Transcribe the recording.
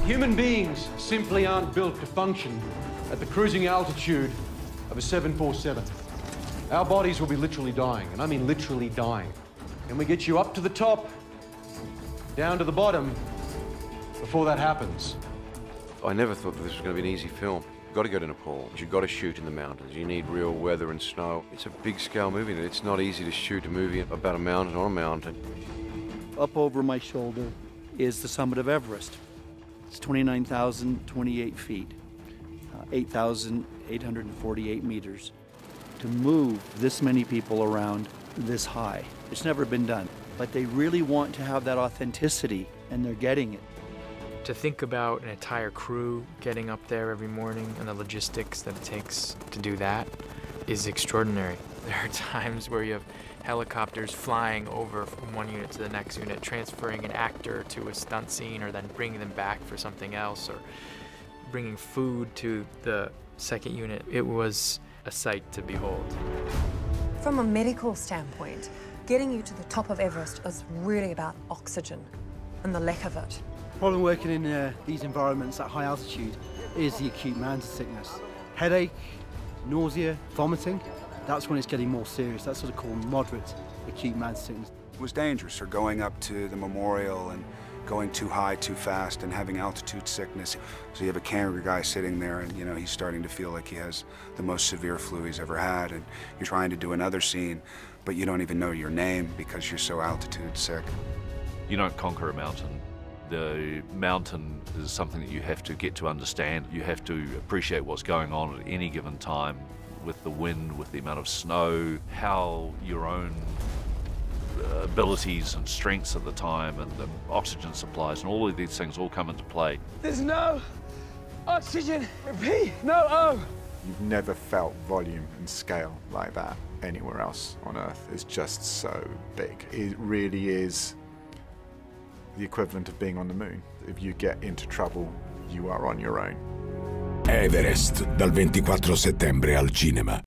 Human beings simply aren't built to function at the cruising altitude of a 747. Our bodies will be literally dying, and I mean literally dying. And we get you up to the top, down to the bottom, before that happens. I never thought that this was going to be an easy film. You've got to go to Nepal. You've got to shoot in the mountains. You need real weather and snow. It's a big scale movie, and it's not easy to shoot a movie about a mountain on a mountain. Up over my shoulder is the summit of Everest. It's 29,028 feet, 8,848 meters. To move this many people around this high, it's never been done. But they really want to have that authenticity, and they're getting it. To think about an entire crew getting up there every morning and the logistics that it takes to do that is extraordinary. There are times where you have helicopters flying over from one unit to the next unit, transferring an actor to a stunt scene or then bringing them back for something else, or bringing food to the second unit. It was a sight to behold. From a medical standpoint, getting you to the top of Everest is really about oxygen and the lack of it. The problem working in these environments at high altitude is the acute mountain sickness. Headache, nausea, vomiting. That's when it's getting more serious. That's sort of called moderate acute mountain sickness. It was dangerous, or going up to the memorial and going too high too fast and having altitude sickness. So you have a camera guy sitting there and, you know, he's starting to feel like he has the most severe flu he's ever had, and you're trying to do another scene, but you don't even know your name because you're so altitude sick. You don't conquer a mountain. The mountain is something that you have to get to understand. You have to appreciate what's going on at any given time with the wind, with the amount of snow, how your own abilities and strengths at the time and the oxygen supplies and all of these things all come into play. There's no oxygen. Repeat, no O. You've never felt volume and scale like that anywhere else on Earth. It's just so big. It really is the equivalent of being on the moon. If you get into trouble, you are on your own. Everest, dal 24 settembre al cinema.